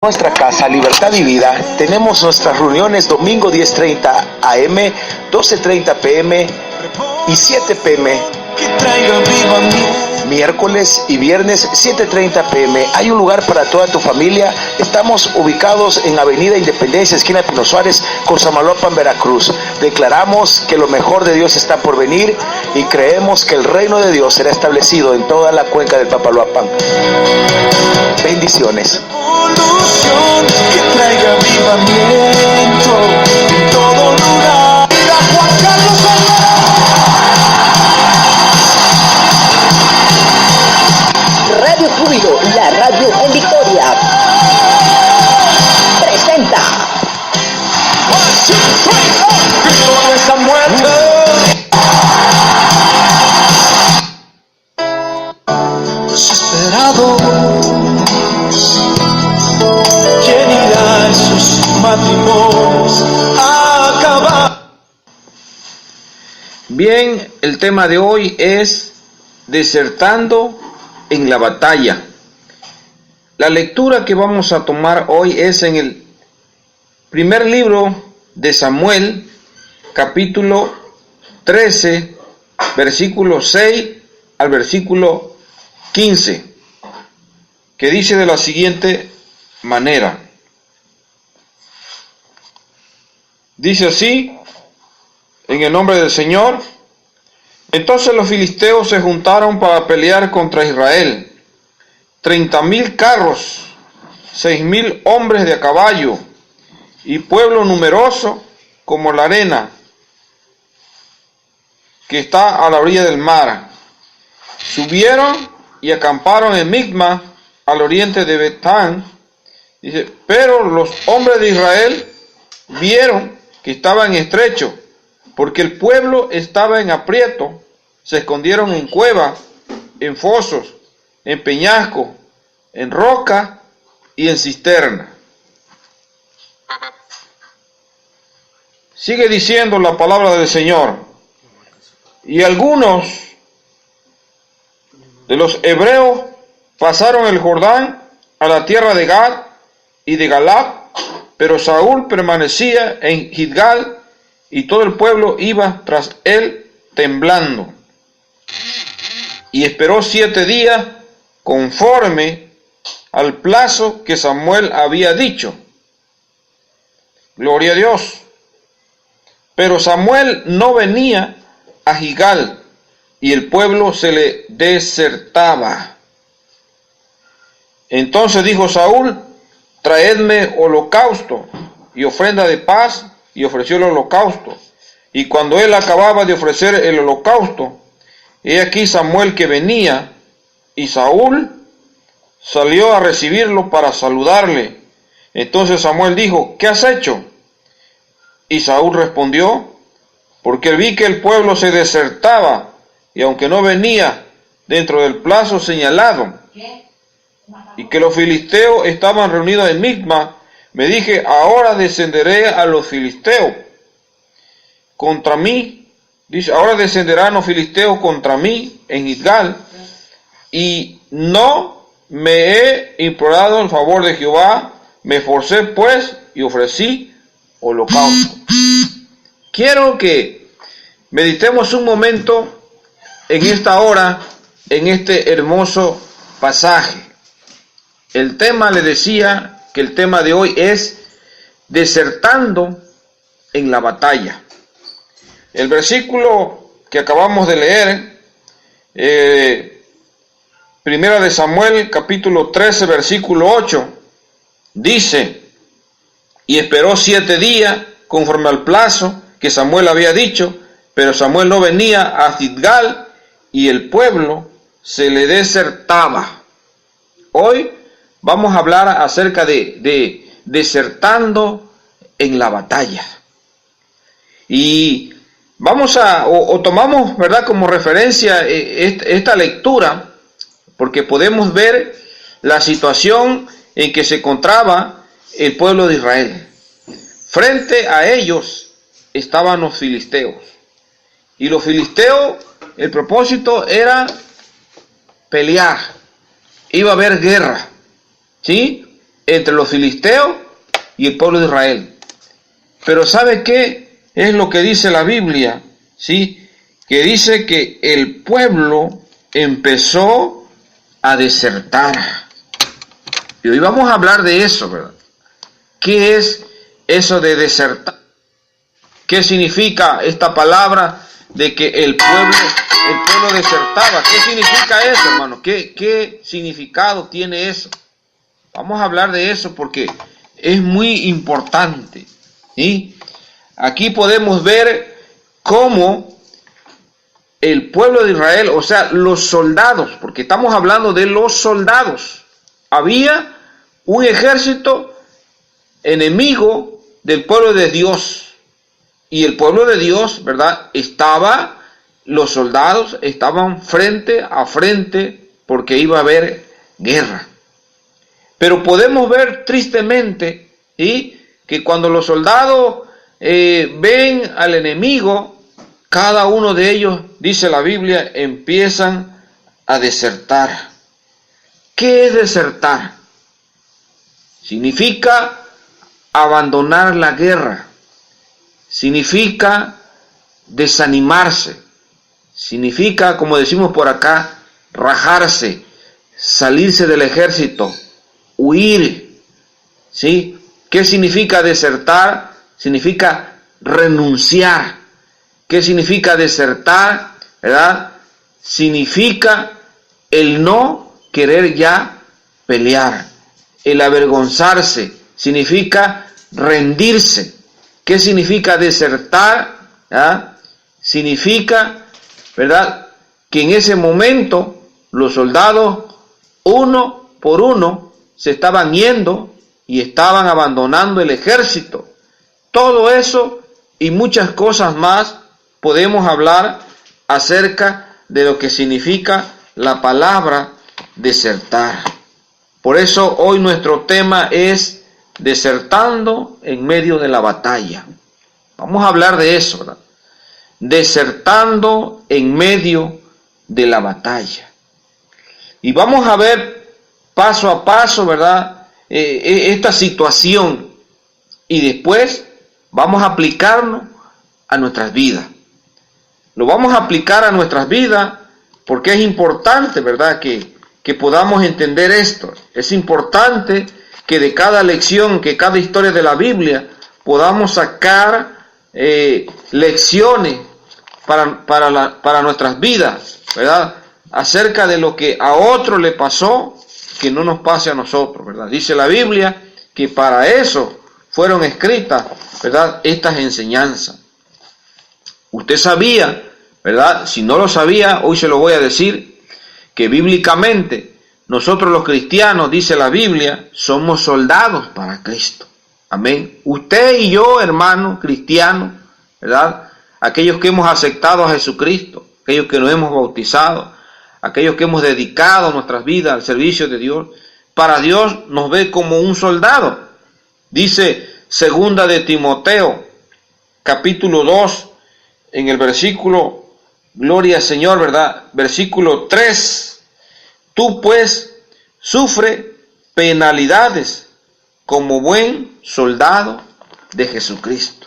Nuestra casa Libertad y Vida tenemos nuestras reuniones domingo 10:30 AM, 12:30 PM y 7 PM. Miércoles y viernes 7:30 PM. Hay un lugar para toda tu familia. Estamos ubicados en Avenida Independencia, esquina Pino Suárez, con Samaloapan, Veracruz. Declaramos que lo mejor de Dios está por venir y creemos que el reino de Dios será establecido en toda la cuenca del Papaloapan. Bendiciones. Que traiga avivamiento en todo lugar. Juan Carlos Radio Júbilo, la radio en Victoria, presenta Cristo no está muerto. Desesperados, ¿quién irá en sus matrimonios a acabar? Bien, el tema de hoy es desertando en la batalla. La lectura que vamos a tomar hoy es en el primer libro de Samuel, capítulo 13, versículo 6 al versículo 15, que dice de la siguiente manera. Dice así, en el nombre del Señor: entonces los filisteos se juntaron para pelear contra Israel. 30,000 carros, 6,000 hombres de a caballo, y pueblo numeroso como la arena que está a la orilla del mar. Subieron y acamparon en Migma, al oriente de Betán. Dice, pero los hombres de Israel vieron que estaba en estrecho, porque el pueblo estaba en aprieto. Se escondieron en cuevas, en fosos, en peñasco, en roca y en cisterna. Sigue diciendo la palabra del Señor. Y algunos de los hebreos pasaron el Jordán a la tierra de Gad y de Galad, pero Saúl permanecía en Gilgal y todo el pueblo iba tras él temblando. Y esperó 7 días conforme al plazo que Samuel había dicho. Gloria a Dios. Pero Samuel no venía a Gilgal y el pueblo se le desertaba. Entonces dijo Saúl: traedme holocausto y ofrenda de paz, y ofreció el holocausto. Y cuando él acababa de ofrecer el holocausto, he aquí Samuel que venía, y Saúl salió a recibirlo para saludarle. Entonces Samuel dijo: ¿qué has hecho? Y Saúl respondió: porque vi que el pueblo se desertaba, y aunque no venía dentro del plazo señalado, y que los filisteos estaban reunidos en Migma, me dije: ahora descenderé a los filisteos contra mí. Dice, ahora descenderán los filisteos contra mí en Gilgal, y no me he implorado el favor de Jehová. Me esforcé pues y ofrecí holocausto. Quiero que meditemos un momento en esta hora, en este hermoso pasaje. El tema, le decía que el tema de hoy es desertando en la batalla. El versículo que acabamos de leer, Primera de Samuel, capítulo 13, versículo 8, dice: y esperó 7 días conforme al plazo que Samuel había dicho, pero Samuel no venía a Gilgal y el pueblo se le desertaba. Hoy vamos a hablar acerca de desertando en la batalla. Y vamos tomamos, ¿verdad?, como referencia esta lectura, porque podemos ver la situación en que se encontraba el pueblo de Israel. Frente a ellos estaban los filisteos. Y los filisteos, el propósito era pelear. Iba a haber guerra. ¿Sí? entre los filisteos y el pueblo de Israel. Pero ¿sabe qué es lo que dice la Biblia? ¿Sí? Que dice que el pueblo empezó a desertar. Y hoy vamos a hablar de eso, ¿verdad? ¿Qué es eso de desertar? ¿Qué significa esta palabra de que el pueblo desertaba? ¿Qué significa eso, hermano? ¿Qué significado tiene eso? Vamos a hablar de eso porque es muy importante. ¿Sí? Aquí podemos ver cómo el pueblo de Israel, o sea, los soldados, porque estamos hablando de los soldados, había un ejército enemigo del pueblo de Dios. Y el pueblo de Dios, ¿verdad? Los soldados estaban frente a frente porque iba a haber guerra. Pero podemos ver tristemente, ¿sí?, que cuando los soldados ven al enemigo, cada uno de ellos, dice la Biblia, empiezan a desertar. ¿Qué es desertar? Significa abandonar la guerra. Significa desanimarse. Significa, como decimos por acá, rajarse, salirse del ejército, huir. ¿Sí? ¿Qué significa desertar? Significa renunciar. ¿Qué significa desertar? ¿Verdad? Significa el no querer ya pelear, el avergonzarse, significa rendirse. ¿Qué significa desertar? ¿Ah? Significa, ¿verdad?, que en ese momento los soldados, uno por uno, se estaban yendo y estaban abandonando el ejército. Todo eso y muchas cosas más podemos hablar acerca de lo que significa la palabra desertar. Por eso hoy nuestro tema es desertando en medio de la batalla. Vamos a hablar de eso, ¿verdad? Desertando en medio de la batalla. Y vamos a ver paso a paso, ¿verdad?, esta situación. Y después vamos a aplicarlo a nuestras vidas. Lo vamos a aplicar a nuestras vidas porque es importante, ¿verdad?, que podamos entender esto. Es importante que de cada lección, que cada historia de la Biblia, podamos sacar lecciones para nuestras vidas, ¿verdad?, acerca de lo que a otro le pasó, que no nos pase a nosotros, ¿verdad? Dice la Biblia que para eso fueron escritas, ¿verdad?, estas enseñanzas. Usted sabía, ¿verdad? Si no lo sabía, hoy se lo voy a decir, que bíblicamente nosotros los cristianos, dice la Biblia, somos soldados para Cristo. Amén. Usted y yo, hermano cristiano, ¿verdad?, aquellos que hemos aceptado a Jesucristo, aquellos que nos hemos bautizado, aquellos que hemos dedicado nuestras vidas al servicio de Dios, para Dios nos ve como un soldado. Dice segunda de Timoteo, capítulo 2, en el versículo, gloria al Señor, ¿verdad?, versículo 3, tú pues sufre penalidades como buen soldado de Jesucristo.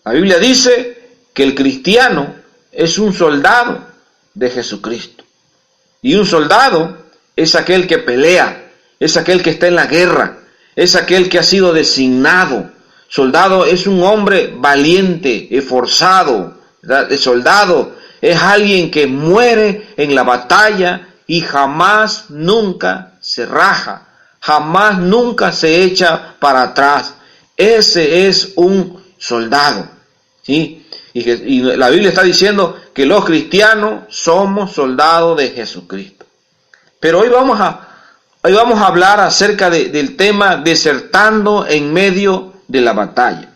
La Biblia dice que el cristiano es un soldado de Jesucristo. Y un soldado es aquel que pelea, es aquel que está en la guerra, es aquel que ha sido designado. Soldado es un hombre valiente, esforzado, ¿verdad? El soldado es alguien que muere en la batalla y jamás, nunca se raja, jamás, nunca se echa para atrás. Ese es un soldado, ¿sí? Y la Biblia está diciendo que los cristianos somos soldados de Jesucristo. Pero hoy vamos a hablar acerca del tema desertando en medio de la batalla.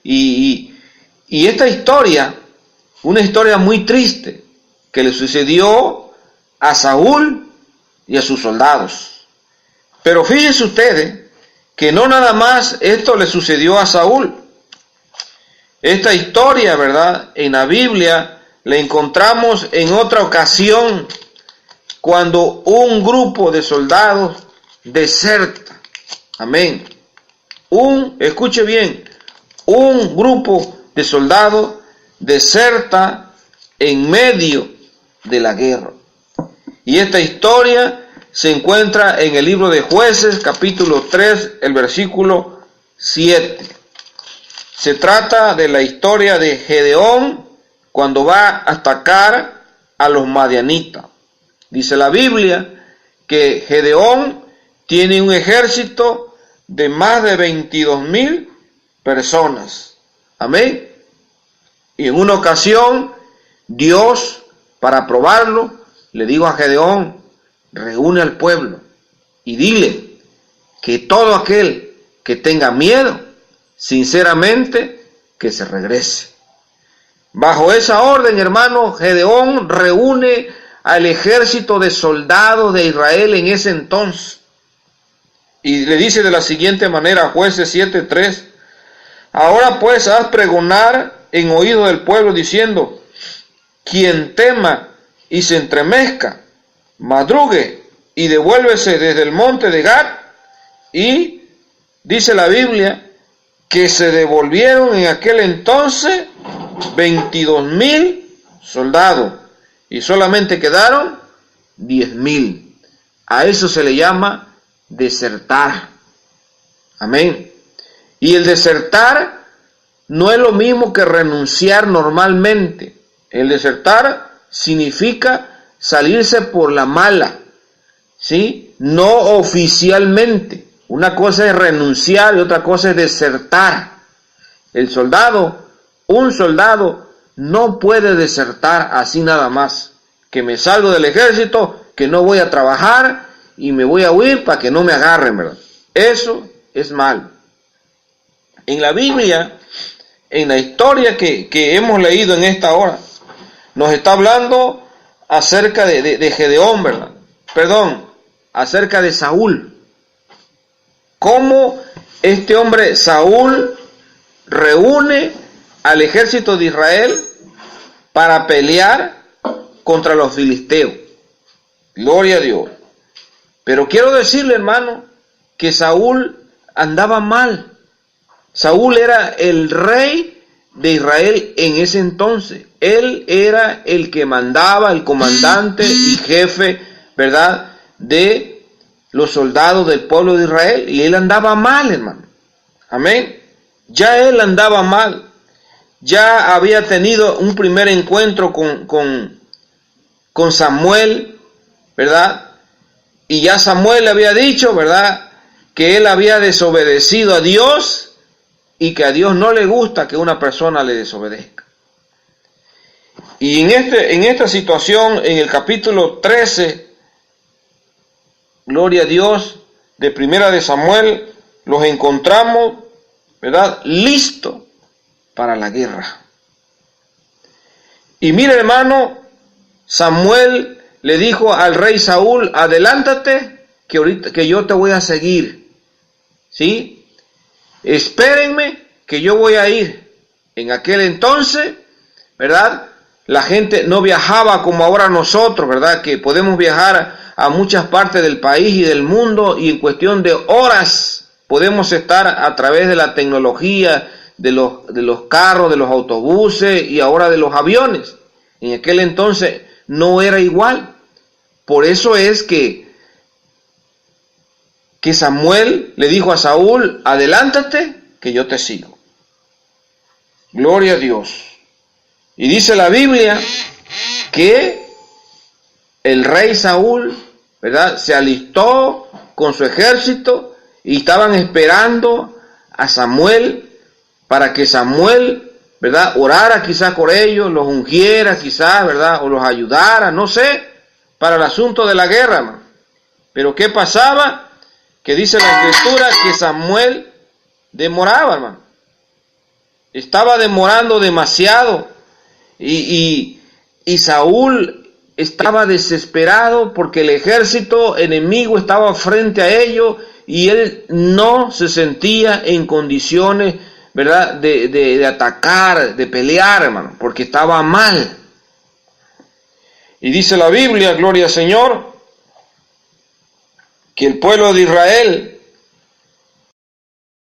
Y esta historia, una historia muy triste que le sucedió a Saúl y a sus soldados. Pero fíjense ustedes que no nada más esto le sucedió a Saúl. Esta historia, ¿verdad?, en la Biblia la encontramos en otra ocasión, cuando un grupo de soldados deserta. Amén. Escuche bien, un grupo de soldados deserta en medio de la guerra. Y esta historia se encuentra en el libro de Jueces, capítulo 3, el versículo 7. Se trata de la historia de Gedeón cuando va a atacar a los madianitas. Dice la Biblia que Gedeón tiene un ejército de más de 22,000 personas. Amén. Y en una ocasión, Dios, para probarlo, le dijo a Gedeón: reúne al pueblo y dile que todo aquel que tenga miedo, sinceramente, que se regrese. Bajo esa orden, hermano, Gedeón reúne al ejército de soldados de Israel en ese entonces. Y le dice de la siguiente manera, Jueces 7:3, ahora pues haz pregonar en oído del pueblo diciendo, quien tema y se entremezca, madrugue y devuélvese desde el monte de Gad. Y dice la Biblia que se devolvieron en aquel entonces 22,000 soldados y solamente quedaron 10,000. A eso se le llama desertar. Amén. Y el desertar no es lo mismo que renunciar normalmente. El desertar significa salirse por la mala, ¿sí? No oficialmente. Una cosa es renunciar y otra cosa es desertar. Un soldado no puede desertar así nada más. Que me salgo del ejército, que no voy a trabajar y me voy a huir para que no me agarren, ¿verdad? Eso es mal. En la Biblia, en la historia que hemos leído en esta hora, nos está hablando acerca de Gedeón, ¿verdad? Perdón, acerca de Saúl. Cómo este hombre Saúl reúne al ejército de Israel para pelear contra los filisteos. Gloria a Dios. Pero quiero decirle, hermano, que Saúl andaba mal. Saúl era el rey de Israel en ese entonces. Él era el que mandaba, el comandante y jefe, ¿verdad?, de los soldados del pueblo de Israel. Y él andaba mal, hermano. Amén. Ya él andaba mal. Ya había tenido un primer encuentro con Samuel, ¿verdad? Y ya Samuel le había dicho, ¿verdad?, que él había desobedecido a Dios y que a Dios no le gusta que una persona le desobedezca. Y en esta situación, en el capítulo 13, gloria a Dios, de Primera de Samuel, los encontramos, ¿verdad?, listos para la guerra. Y mire, hermano, Samuel le dijo al rey Saúl: adelántate, que yo te voy a seguir, ¿sí? Espérenme, que yo voy a ir. En aquel entonces, ¿verdad?, la gente no viajaba como ahora nosotros, ¿verdad?, que podemos viajar a muchas partes del país y del mundo y en cuestión de horas podemos estar a través de la tecnología, de los carros, de los autobuses y ahora de los aviones. En aquel entonces no era igual. Por eso es que Samuel le dijo a Saúl: adelántate, que yo te sigo. Gloria a Dios. Y dice la Biblia que el rey Saúl, ¿verdad?, se alistó con su ejército y estaban esperando a Samuel para que Samuel, ¿verdad?, orara quizás por ellos, los ungiera quizás, ¿verdad?, o los ayudara, no sé, para el asunto de la guerra, hermano. Pero ¿qué pasaba? Que dice la Escritura que Samuel demoraba, hermano. Estaba demorando demasiado y Saúl estaba desesperado porque el ejército enemigo estaba frente a ellos y él no se sentía en condiciones, ¿verdad?, de atacar, de pelear, hermano, porque estaba mal. Y dice la Biblia, gloria al Señor, que el pueblo de Israel